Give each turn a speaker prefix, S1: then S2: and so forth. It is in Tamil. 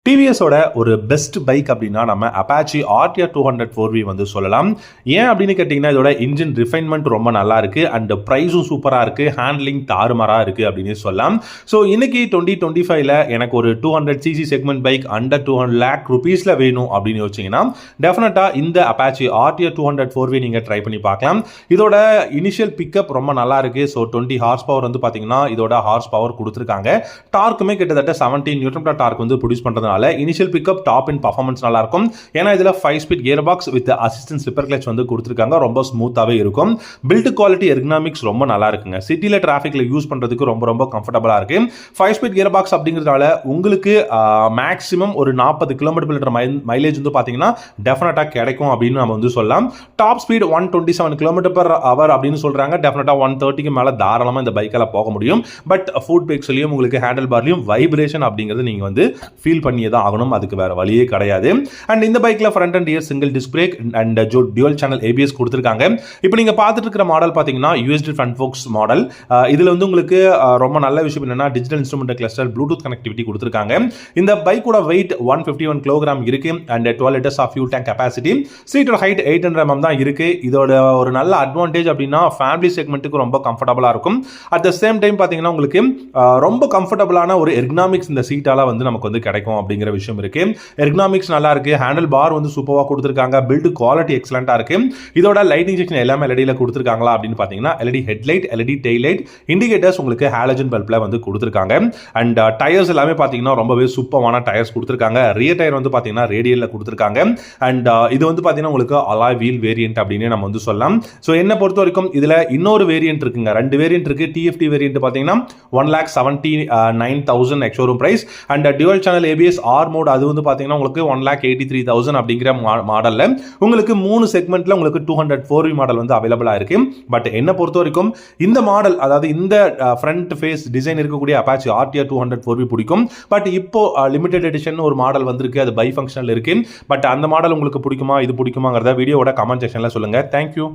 S1: டிவிஎஸோட ஒரு பெஸ்ட் பைக் அப்படின்னா நம்ம அப்பாச்சி ஆர்டிஆர் 200 4V வந்து சொல்லலாம். ஏன் அப்படின்னு கேட்டிங்கன்னா இதோட இன்ஜின் ரிஃபைன்மெண்ட் ரொம்ப நல்லா இருக்குது அண்ட் ப்ரைஸும் சூப்பராக இருக்குது, ஹேண்ட்லிங் தாறுமாறாக இருக்குது அப்படின்னு சொல்லலாம். ஸோ இன்னைக்கு 2025 எனக்கு ஒரு 200cc segment bike under 200 lakh rupeesல வேணும் அப்படின்னு யோசிச்சிங்கன்னா டெஃபினட்டாக இந்த அப்பாச்சி ஆர்டிஆர் 200 4V நீங்கள் ட்ரை பண்ணி பார்க்கலாம். இதோட இனிஷியல் பிக்கப் ரொம்ப நல்லா இருக்குது. ஸோ 20 ஹார்ஸ் பவர் வந்து பார்த்தீங்கன்னா இதோட ஹார்ஸ் பவர் கொடுத்துருக்காங்க. டார்க்குமே கிட்டத்தட்ட 17 நியூட்டன் டார்க் வந்து ப்ரொடியூஸ் பண்ணுறதுனால இனிஷியல் பிக்கப் டாப் இன் பர்ஃபார்மன்ஸ் நல்லா இருக்கும். ஏன்னா இதுல 5 speed gear box with assistant slipper clutch வந்து கொடுத்திருக்காங்க. ரொம்ப ஸ்மூத்தாவே இருக்கும். பில்ட் குவாலிட்டி எர்கனாமிக்ஸ் ரொம்ப நல்லா இருக்குங்க. சிட்டில டிராஃபிக்ல யூஸ் பண்றதுக்கு ரொம்ப ரொம்ப கம்ஃபர்டபுளா இருக்கு. 5 ஸ்பீட் கியர் பாக்ஸ் அப்படிங்கிறதால உங்களுக்கு மேக்ஸிமம் ஒரு 40 கிலோமீட்டர் மைலேஜ் வந்து பாத்தீங்கன்னா டெஃபினட்டா கிடைக்கும் அப்படின்னு நம்ம வந்து சொல்லலாம். டாப் ஸ்பீட் 127 km/h அப்படின்னு சொல்றாங்க. டெஃபினட்டா 130க்கு மேல தாராளமா இந்த பைக்கால போக முடியும். பட் ஃபுட் பேக்ஸ்லயும் உங்களுக்கு ஹேண்டில் பார்லயும் வைப்ரேஷன் அப்படிங்கிறது நீங்க வந்து ஃபீல் பண்ணி தான் ஆகணும். அதுக்கு வேற வழியே கிடையாது. அண்ட் இந்த பைக்ல front and rear single disc brake and dual channel ABS கொடுத்திருக்காங்க. இப்போ நீங்க பார்த்துட்டு இருக்கிற மாடல் பாத்தீங்கன்னா USD ஃப்ரண்ட் ஃபோக்ஸ் மாடல். இதுல வந்து உங்களுக்கு ரொம்ப நல்ல விஷயம் என்னன்னா digital instrument cluster Bluetooth connectivity கொடுத்திருக்காங்க. இந்த பைக்கோட வெயிட் 151 kg இருக்கு and 12 liters of fuel tank capacity. சீட்டோட ஹைட் 800 mm தான் இருக்கு. இதோட ஒரு நல்ல அட்வான்டேஜ் அப்படின்னா ஃபேமிலி செக்மெண்ட்டுக்கு ரொம்ப கம்ஃபர்டபுளா இருக்கும். அட் த சேம் டைம் பாத்தீங்கன்னா உங்களுக்கு ரொம்ப கம்ஃபர்டபுளான ஒரு எர்கனாமிக்ஸ் இந்த சீட்டால வந்து நமக்கு வந்து கிடைக்கும் அப்படிங்கிற விஷயம் இருக்கு. எர்கனாமிக்ஸ் நல்லா இருக்கு. ஹேண்டில் பார் வந்து சூப்பரா கொடுத்திருக்காங்க. பில்ட் குவாலிட்டி எக்ஸலண்டா இருக்கு. இதோட லைட்டிங் செக்ஷன் எல்லாமே LED ல கொடுத்திருக்காங்களா அப்படின்னு பாத்தீங்கன்னா LED headlight, LED tail light, indicators உங்களுக்கு ஹாலஜன் பல்ப்ல வந்து கொடுத்திருக்காங்க. அண்ட் டயர்ஸ் எல்லாமே பாத்தீங்கன்னா ரொம்பவே சூப்பரான டயர்ஸ் கொடுத்திருக்காங்க. ரியர் டயர் வந்து பாத்தீங்கன்னா ரேடியல்ல கொடுத்திருக்காங்க. அண்ட் இது வந்து பாத்தீங்கன்னா உங்களுக்கு அலாய் வீல் வேரியன்ட் அப்படின்னு நம்ம வந்து சொல்லலாம். சோ என்ன பொறுத்த வரைக்கும் இதுல இன்னொரு வேரியன்ட் இருக்குங்க. ரெண்டு வேரியன்ட் இருக்கு. TFT வேரியன்ட் பாத்தீங்கன்னா 1,79,000 ex showroom price and dual channel ABS R mode அது வந்து பாத்தீங்கன்னா உங்களுக்கு 1,83,000 அப்படிங்கிற மாடல்ல உங்களுக்கு 3 செக்மெண்ட்ல உங்களுக்கு 200 4V மாடல் வந்து அவைலபிளா இருக்கு. பட் என்ன பொறுத்த வரைக்கும் இந்த மாடல் அதாவது இந்த ஃப்ரண்ட் ஃபேஸ் டிசைன் இருக்கக்கூடிய அப்பாச்சி ஆர்டிஆர் 200 4V பிடிக்கும். பட் இப்போ லிமிடெட் எடிஷன் ஒரு மாடல் வந்திருக்கு. அது பை ஃபங்க்ஷனல் இருக்கு. பட் அந்த மாடல் உங்களுக்கு பிடிக்குமா இது பிடிக்குமாங்கிறத வீடியோவோட கமெண்ட் செக்ஷன்ல சொல்லுங்க. தேங்க்யூ.